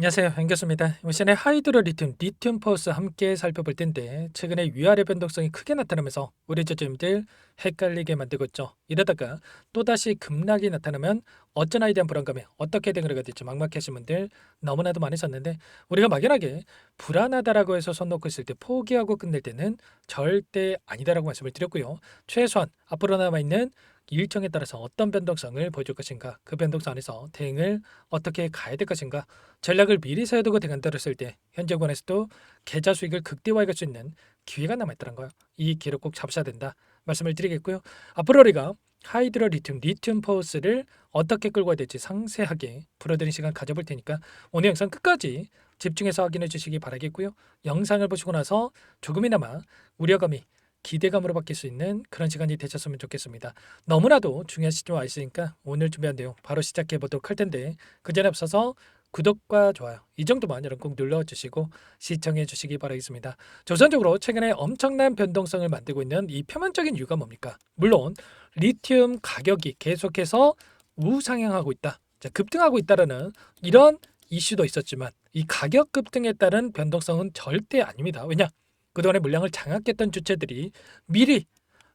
안녕하세요. 앵교수입니다. 이번 시간에 하이드로 리튬 포스 함께 살펴볼 텐데 최근에 위아래 변동성이 크게 나타나면서 우리 저점들 헷갈리게 만들고 있죠. 이러다가 또다시 급락이 나타나면 어쩌나에 대한 불안감에 어떻게 대응을 해야 될지 막막하신 분들 너무나도 많으셨는데 우리가 막연하게 불안하다라고 해서 손 놓고 있을 때 포기하고 끝낼 때는 절대 아니다라고 말씀을 드렸고요. 최소한 앞으로 남아있는 일정에 따라서 어떤 변동성을 보여줄 것인가, 그 변동성 안에서 대응을 어떻게 가야 될 것인가, 전략을 미리 세워두고 대응한다고 했을 때 현재권에서도 계좌 수익을 극대화할 수 있는 기회가 남아있다는 거예요. 이 기회를 꼭 잡으셔야 된다 말씀을 드리겠고요. 앞으로 우리가 하이드로 리튬 포스를 어떻게 끌고 가야 될지 상세하게 풀어드리는 시간 가져볼 테니까 오늘 영상 끝까지 집중해서 확인해 주시기 바라겠고요. 영상을 보시고 나서 조금이나마 우려감이 기대감으로 바뀔 수 있는 그런 시간이 되셨으면 좋겠습니다. 너무나도 중요한 시점에 와 있으니까 오늘 준비한 내용 바로 시작해 보도록 할 텐데 그 전에 앞서서 구독과 좋아요 이 정도만 여러분 꼭 눌러주시고 시청해 주시기 바라겠습니다. 우선적으로 최근에 엄청난 변동성을 만들고 있는 이 표면적인 이유가 뭡니까? 물론 리튬 가격이 계속해서 우상향하고 있다, 급등하고 있다라는 이런 이슈도 있었지만 이 가격 급등에 따른 변동성은 절대 아닙니다. 왜냐? 그동안에 물량을 장악했던 주체들이 미리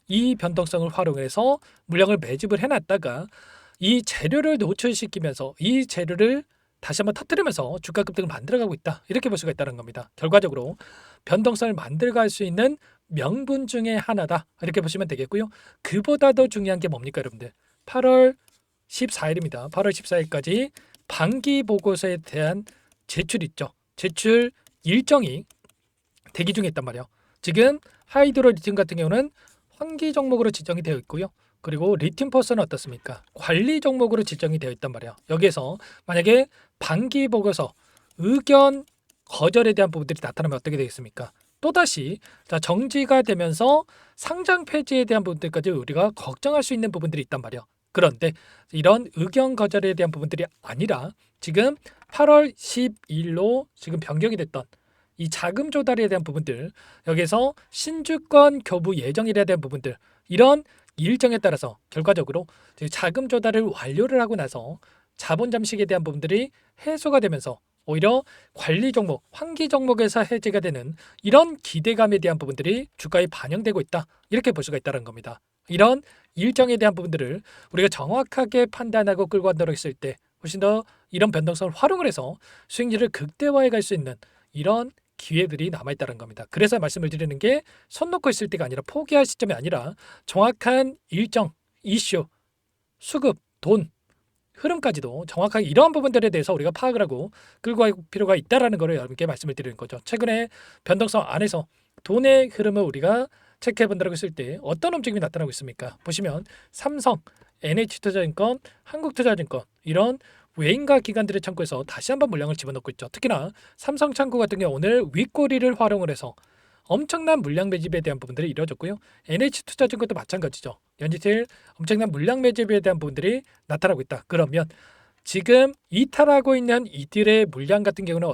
이 변동성을 활용해서 물량을 매집을 해놨다가 이 재료를 노출시키면서 이 재료를 다시 한번 터뜨리면서 주가 급등을 만들어가고 있다, 이렇게 볼 수가 있다는 겁니다. 결과적으로 변동성을 만들어갈 수 있는 명분 중에 하나다, 이렇게 보시면 되겠고요. 그보다도 중요한 게 뭡니까 여러분들? 8월 14일입니다. 8월 14일까지 반기 보고서에 대한 제출 있죠. 제출 일정이 대기 중에 있단 말이에요. 지금 하이드로 리튬 같은 경우는 환기 종목으로 지정이 되어 있고요. 그리고 리튬 포스는 어떻습니까? 관리 종목으로 지정이 되어 있단 말이에요. 여기에서 만약에 반기 보고서 의견 거절에 대한 부분들이 나타나면 어떻게 되겠습니까? 또다시 정지가 되면서 상장 폐지에 대한 부분들까지 우리가 걱정할 수 있는 부분들이 있단 말이에요. 그런데 이런 의견 거절에 대한 부분들이 아니라 지금 8월 12일로 지금 변경이 됐던 이 자금 조달에 대한 부분들, 여기서 신주권 교부 예정일에 대한 부분들, 이런 일정에 따라서 결과적으로 자금 조달을 완료를 하고 나서 자본 잠식에 대한 부분들이 해소가 되면서 오히려 관리 종목, 환기 종목에서 해제가 되는 이런 기대감에 대한 부분들이 주가에 반영되고 있다, 이렇게 볼 수가 있다는 겁니다. 이런 일정에 대한 부분들을 우리가 정확하게 판단하고 끌고 간다고 했을 때 훨씬 더 이런 변동성을 활용을 해서 수익률을 극대화해 갈 수 있는 이런 기회들이 남아있다는 겁니다. 그래서 말씀을 드리는 게 손 놓고 있을 때가 아니라 포기할 시점이 아니라 정확한 일정, 이슈, 수급, 돈, 흐름까지도 정확하게 이러한 부분들에 대해서 우리가 파악을 하고 끌고 갈 필요가 있다는 것을 여러분께 말씀을 드리는 거죠. 최근에 변동성 안에서 돈의 흐름을 우리가 체크해 본다고 했을 때 어떤 움직임이 나타나고 있습니까? 보시면 삼성, NH투자증권, 한국투자증권, 이런 외인과 기관들의 창구에서 다시 한번 물량을 집어넣고 있죠. 특히나 삼성 창구 같은 경우 오늘 윗꼬리를 활용을 해서 엄청난 물량 매집에 대한 부분들이 이루어졌고요. NH투자증권도 마찬가지죠. 연이틀 엄청난 물량 매집에 대한 부분들이 나타나고 있다. 그러면 지금 이탈하고 있는 이들의 물량 같은 경우는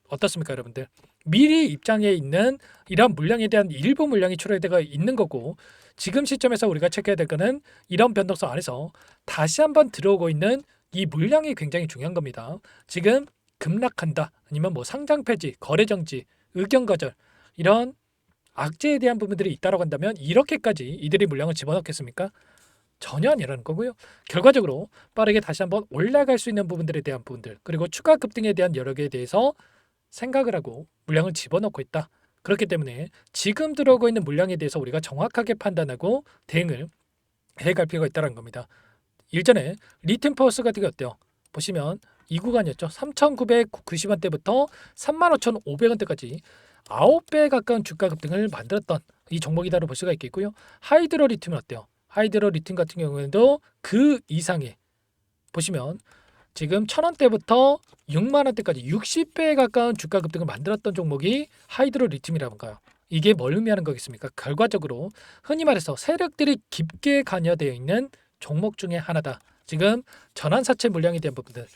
어떻습니까, 여러분들? 미리 입장에 있는 이러한 물량에 대한 일부 물량이 출하되어 있는 거고, 지금 시점에서 우리가 체크해야 될 거는 이런 변동성 안에서 다시 한번 들어오고 있는 이 물량이 굉장히 중요한 겁니다. 지금 급락한다, 아니면 뭐 상장 폐지, 거래 정지, 의견 거절, 이런 악재에 대한 부분들이 있다고 한다면 이렇게까지 이들이 물량을 집어넣겠습니까? 전혀 아니라는 거고요. 결과적으로 빠르게 다시 한번 올라갈 수 있는 부분들에 대한 부분들, 그리고 추가 급등에 대한 여러 개에 대해서 생각을 하고 물량을 집어넣고 있다. 그렇기 때문에 지금 들어오고 있는 물량에 대해서 우리가 정확하게 판단하고 대응을 해갈 필요가 있다는 겁니다. 일전에 리튬 파워스 같은 게 어때요? 보시면 이 구간이었죠. 3,990원대부터 35,500원대까지 9배 가까운 주가 급등을 만들었던 이 종목이다로 볼 수가 있겠고요. 하이드로 리튬은 어때요? 하이드로 리튬 같은 경우에도 그 이상의, 보시면 지금 1,000원대부터 6만원대까지 60배 가까운 주가 급등을 만들었던 종목이 하이드로 리튬이라는가요? 이게 뭘 의미하는 거겠습니까? 결과적으로 흔히 말해서 세력들이 깊게 관여되어 있는 종목 중에 하나다. 지금 전환사채 물량에 대한 부분들,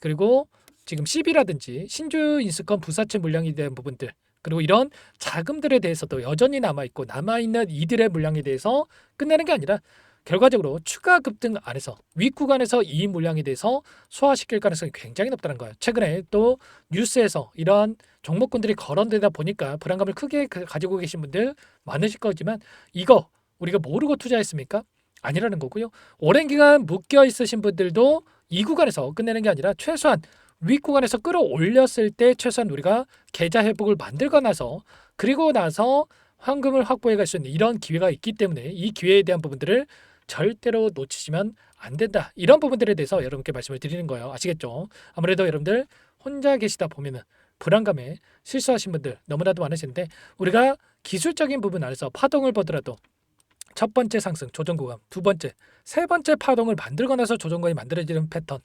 그리고 지금 CB라든지 신주인수권 부사채 물량에 대한 부분들, 그리고 이런 자금들에 대해서도 여전히 남아있고 남아있는 이들의 물량에 대해서 끝내는 게 아니라 결과적으로 추가 급등 안에서 윗구간에서 이 물량에 대해서 소화시킬 가능성이 굉장히 높다는 거예요. 최근에 또 뉴스에서 이러한 종목군들이 거론되다 보니까 불안감을 크게 가지고 계신 분들 많으실 거지만 이거 우리가 모르고 투자했습니까? 아니라는 거고요. 오랜 기간 묶여 있으신 분들도 이 구간에서 끝내는 게 아니라 최소한 윗구간에서 끌어올렸을 때 최소한 우리가 계좌 회복을 만들고 나서 그리고 나서 황금을 확보해 갈 수 있는 이런 기회가 있기 때문에 이 기회에 대한 부분들을 절대로 놓치시면 안 된다. 이런 부분들에 대해서 여러분께 말씀을 드리는 거예요. 아시겠죠? 아무래도 여러분들 혼자 계시다 보면은 불안감에 실수하신 분들 너무나도 많으신데 우리가 기술적인 부분 안에서 파동을 보더라도 첫 번째 상승 조정 구간, 두 번째, 세 번째 파동을 만들고 나서 조정관이 만들어지는 패턴.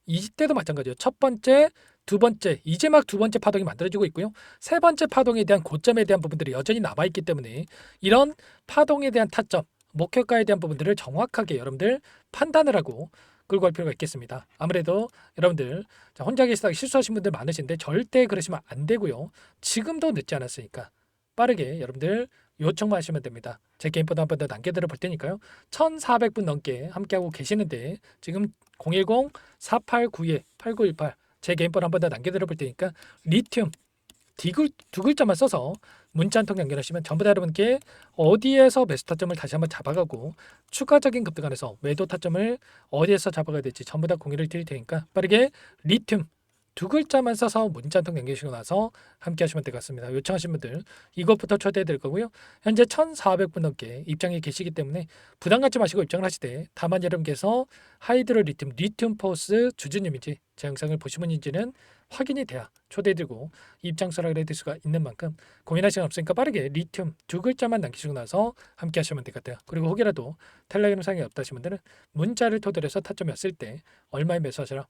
이때도 마찬가지예요. 첫 번째, 두 번째, 이제 막 두 번째 파동이 만들어지고 있고요. 세 번째 파동에 대한 고점에 대한 부분들이 여전히 남아 있기 때문에 이런 파동에 대한 타점, 목표가에 대한 부분들을 정확하게 여러분들 판단을 하고 끌고 갈 필요가 있겠습니다. 아무래도 여러분들 혼자 계시다가 실수하신 분들 많으신데 절대 그러시면 안 되고요. 지금도 늦지 않았으니까 빠르게 여러분들 요청만 하시면 됩니다. 제 개인번호 한 번 더 남겨드려 볼 테니까요. 1400분 넘게 함께하고 계시는데 지금 010-4892-8918 제 개인번호 한 번 더 남겨드려 볼 테니까 리튬 두 글자만 써서 문자 한 통 남겨주시면 전부 다 여러분께 어디에서 매수 타점을 다시 한번 잡아가고 추가적인 급등 안에서 매도 타점을 어디에서 잡아가야 될지 전부 다 공유를 드릴 테니까 빠르게 리튬 두 글자만 써서 문자 한 통 남겨주시고 나서 함께 하시면 될 것 같습니다. 요청하신 분들 이것부터 초대해 드릴 거고요. 현재 1400분 넘게 입장이 계시기 때문에 부담 갖지 마시고 입장을 하시되 다만 여러분께서 하이드로 리튬 포스 주주님인지 제 영상을 보신 분인지는 확인이 돼야 초대해드리고 입장 수락을 해드릴 수가 있는 만큼 고민할 시간 없으니까 빠르게 리튬 두 글자만 남기시고 나서 함께 하시면 될 것 같아요. 그리고 혹이라도 텔레그램 상에 없다신 분들은 문자를 토대로 해서 타점이 왔을 때 얼마에 매수하시라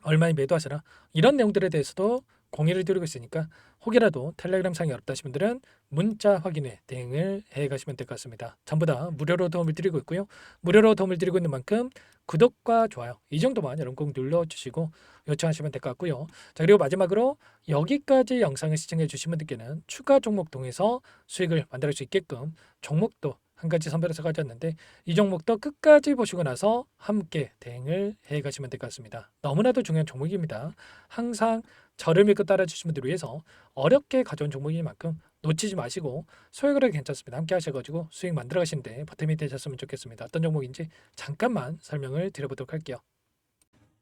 얼마에 매도하시라 이런 내용들에 대해서도 공유를 드리고 있으니까 혹이라도 텔레그램 상이 어렵다신 분들은 문자 확인에 대응을 해 가시면 될 것 같습니다. 전부 다 무료로 도움을 드리고 있고요. 무료로 도움을 드리고 있는 만큼 구독과 좋아요 이 정도만 여러분 꼭 눌러주시고 요청하시면 될 것 같고요. 자 그리고 마지막으로 여기까지 영상을 시청해 주신 분들께는 추가 종목 통해서 수익을 만들 수 있게끔 종목도 한 가지 선별해서 가져왔는데 이 종목도 끝까지 보시고 나서 함께 대응을 해 가시면 될 것 같습니다. 너무나도 중요한 종목입니다. 항상 저를 믿고 따라주신 분들을 위해서 어렵게 가져온 종목인 만큼 놓치지 마시고 소액으로 해도 괜찮습니다. 함께 하셔가지고 수익 만들어 가시는데 보탬이 되셨으면 좋겠습니다. 어떤 종목인지 잠깐만 설명을 드려보도록 할게요.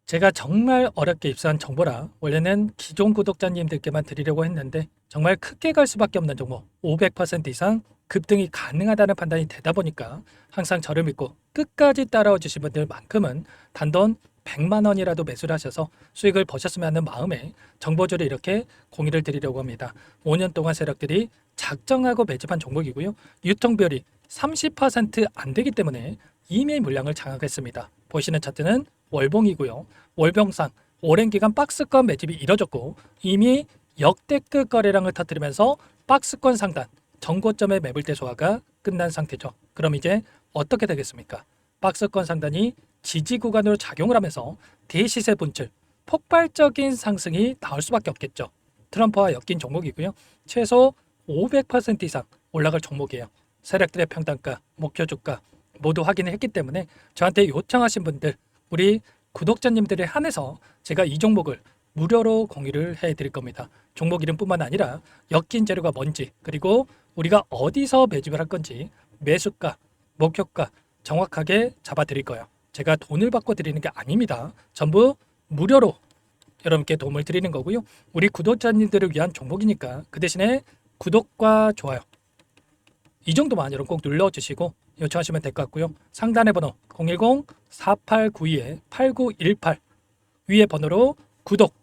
제가 정말 어렵게 입수한 정보라 원래는 기존 구독자님들께만 드리려고 했는데 정말 크게 갈 수밖에 없는 종목 500% 이상 급등이 가능하다는 판단이 되다 보니까 항상 저를 믿고 끝까지 따라와 주신 분들만큼은 단돈 100만 원이라도 매수를 하셔서 수익을 보셨으면 하는 마음에 정보주를 이렇게 공유를 드리려고 합니다. 5년 동안 세력들이 작정하고 매집한 종목이고요. 유통비율이 30%안 되기 때문에 이미 물량을 장악했습니다. 보시는 차트는 월봉이고요. 월봉상 오랜 기간 박스권 매집이 이뤄졌고 이미 역대급 거래량을 터뜨리면서 박스권 상단 정고점의 매물대 소화가 끝난 상태죠. 그럼 이제 어떻게 되겠습니까? 박스권 상단이 지지 구간으로 작용을 하면서 대시세 분출, 폭발적인 상승이 나올 수밖에 없겠죠. 트럼프와 엮인 종목이고요. 최소 500% 이상 올라갈 종목이에요. 세력들의 평단가, 목표 주가 모두 확인을 했기 때문에 저한테 요청하신 분들, 우리 구독자님들에 한해서 제가 이 종목을 무료로 공유를 해드릴 겁니다. 종목 이름뿐만 아니라 엮인 재료가 뭔지 그리고 우리가 어디서 매집을 할 건지 매수가, 목표가 정확하게 잡아드릴 거예요. 제가 돈을 받고 드리는 게 아닙니다. 전부 무료로 여러분께 도움을 드리는 거고요. 우리 구독자님들을 위한 종목이니까 그 대신에 구독과 좋아요 이 정도만 여러분 꼭 눌러주시고 요청하시면 될 것 같고요. 상단의 번호 010-4892-8918 위에 번호로 구독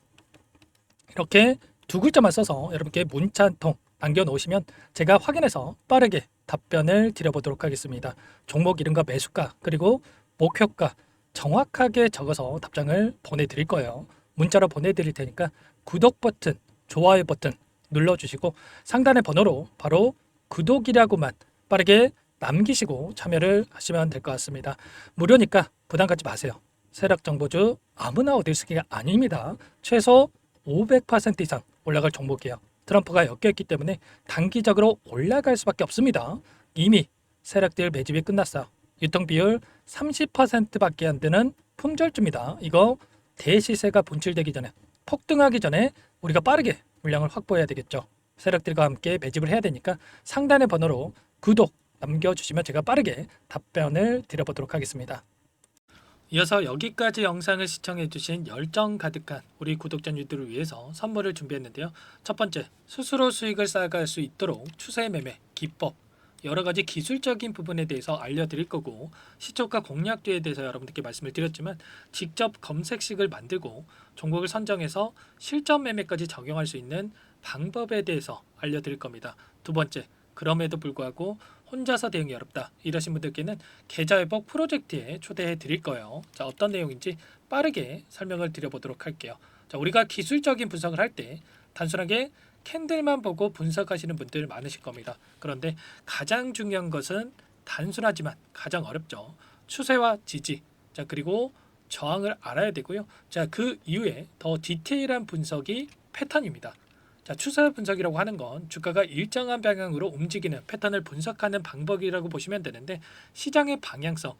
이렇게 두 글자만 써서 여러분께 문자 한 통 남겨놓으시면 제가 확인해서 빠르게 답변을 드려보도록 하겠습니다. 종목 이름과 매수가 그리고 목표가 정확하게 적어서 답장을 보내드릴 거예요. 문자로 보내드릴 테니까 구독 버튼, 좋아요 버튼 눌러주시고 상단의 번호로 바로 구독이라고만 빠르게 남기시고 참여를 하시면 될 것 같습니다. 무료니까 부담 갖지 마세요. 세력 정보주 아무나 얻을 수 있는 게 아닙니다. 최소 500% 이상 올라갈 종목이에요. 트럼프가 엮여있기 때문에 단기적으로 올라갈 수밖에 없습니다. 이미 세력들 매집이 끝났어요. 유통비율 30%밖에 안 되는 품절주입니다. 이거 대시세가 분출되기 전에, 폭등하기 전에 우리가 빠르게 물량을 확보해야 되겠죠. 세력들과 함께 매집을 해야 되니까 상단의 번호로 구독 남겨주시면 제가 빠르게 답변을 드려보도록 하겠습니다. 이어서 여기까지 영상을 시청해주신 열정 가득한 우리 구독자님들을 위해서 선물을 준비했는데요. 첫 번째, 스스로 수익을 쌓아갈 수 있도록 추세 매매 기법, 여러 가지 기술적인 부분에 대해서 알려드릴 거고, 시초가 공략주에 대해서 여러분들께 말씀을 드렸지만 직접 검색식을 만들고 종목을 선정해서 실전 매매까지 적용할 수 있는 방법에 대해서 알려드릴 겁니다. 두 번째, 그럼에도 불구하고 혼자서 대응이 어렵다 이러신 분들께는 계좌회복 프로젝트에 초대해 드릴 거예요. 자, 어떤 내용인지 빠르게 설명을 드려보도록 할게요. 자, 우리가 기술적인 분석을 할 때 단순하게 캔들만 보고 분석하시는 분들 많으실 겁니다. 그런데 가장 중요한 것은 단순하지만 가장 어렵죠. 추세와 지지, 자, 그리고 저항을 알아야 되고요. 자, 그 이후에 더 디테일한 분석이 패턴입니다. 자, 추세 분석이라고 하는 건 주가가 일정한 방향으로 움직이는 패턴을 분석하는 방법이라고 보시면 되는데, 시장의 방향성,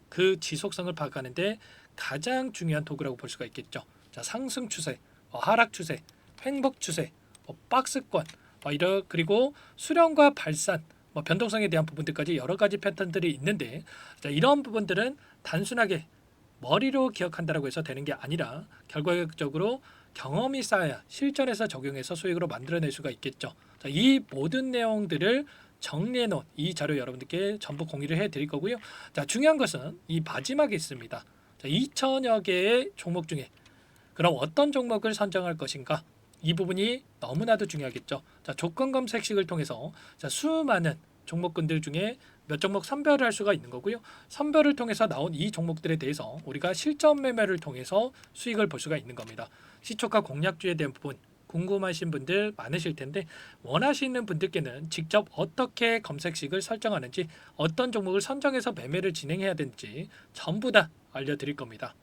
그 지속성을 파악하는데 가장 중요한 도구라고 볼 수가 있겠죠. 자, 상승 추세, 하락 추세, 횡복 추세, 박스권, 그리고 수렴과 발산, 변동성에 대한 부분들까지 여러 가지 패턴들이 있는데, 자, 이런 부분들은 단순하게 머리로 기억한다라고 해서 되는 게 아니라 결과적으로 경험이 쌓아야 실전에서 적용해서 수익으로 만들어낼 수가 있겠죠. 자, 이 모든 내용들을 정리해 놓은 이 자료 여러분들께 전부 공유를 해 드릴 거고요. 자, 중요한 것은 이 마지막에 있습니다. 자, 2천여 개의 종목 중에 그럼 어떤 종목을 선정할 것인가? 이 부분이 너무나도 중요하겠죠. 자, 조건 검색식을 통해서 자, 수많은 종목군들 중에 몇 종목 선별을 할 수가 있는 거고요. 선별을 통해서 나온 이 종목들에 대해서 우리가 실전 매매를 통해서 수익을 볼 수가 있는 겁니다. 시초가 공략주에 대한 부분 궁금하신 분들 많으실 텐데, 원하시는 분들께는 직접 어떻게 검색식을 설정하는지, 어떤 종목을 선정해서 매매를 진행해야 되는지 전부 다 알려드릴 겁니다.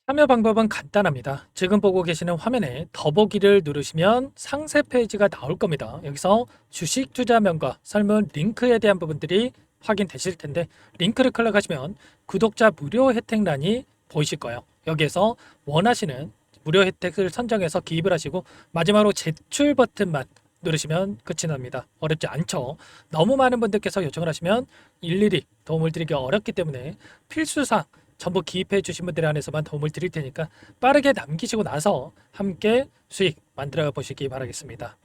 참여 방법은 간단합니다. 지금 보고 계시는 화면에 더보기를 누르시면 상세 페이지가 나올 겁니다. 여기서 주식 투자명과 설문 링크에 대한 부분들이 확인되실 텐데, 링크를 클릭하시면 구독자 무료 혜택란이 보이실 거예요. 여기에서 원하시는 무료 혜택을 선정해서 기입을 하시고 마지막으로 제출 버튼만 누르시면 끝이 납니다. 어렵지 않죠? 너무 많은 분들께서 요청을 하시면 일일이 도움을 드리기 어렵기 때문에 필수사항 전부 기입해 주신 분들 안에서만 도움을 드릴 테니까 빠르게 남기시고 나서 함께 수익 만들어 보시기 바라겠습니다.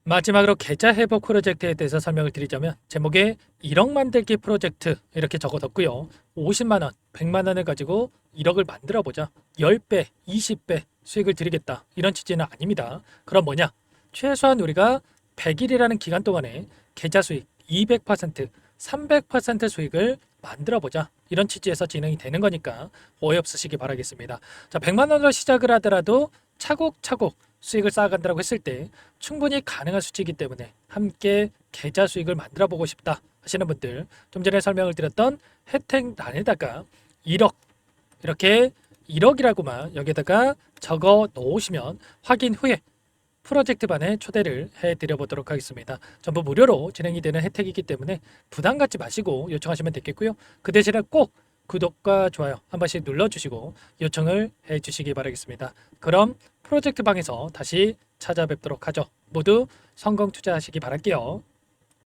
마지막으로 계좌 회복 프로젝트에 대해서 설명을 드리자면, 제목에 1억 만들기 프로젝트 이렇게 적어뒀고요. 50만 원, 100만 원을 가지고 1억을 만들어 보자, 10배, 20배 수익을 드리겠다, 이런 취지는 아닙니다. 그럼 뭐냐? 최소한 우리가 100일이라는 기간 동안에 계좌 수익 200%, 300% 수익을 만들어 보자, 이런 취지에서 진행이 되는 거니까 오해 없으시기 바라겠습니다. 자, 100만 원으로 시작을 하더라도 차곡차곡 수익을 쌓아간다고 했을 때 충분히 가능한 수치이기 때문에 함께 계좌 수익을 만들어 보고 싶다 하시는 분들, 좀 전에 설명을 드렸던 혜택란에다가 1억, 이렇게 1억이라고만 여기다가 적어 놓으시면 확인 후에 프로젝트반에 초대를 해드려 보도록 하겠습니다. 전부 무료로 진행이 되는 혜택이기 때문에 부담 갖지 마시고 요청하시면 되겠고요. 그 대신에 꼭 구독과 좋아요 한 번씩 눌러주시고 요청을 해주시기 바라겠습니다. 그럼 프로젝트 방에서 다시 찾아뵙도록 하죠. 모두 성공 투자하시기 바랄게요.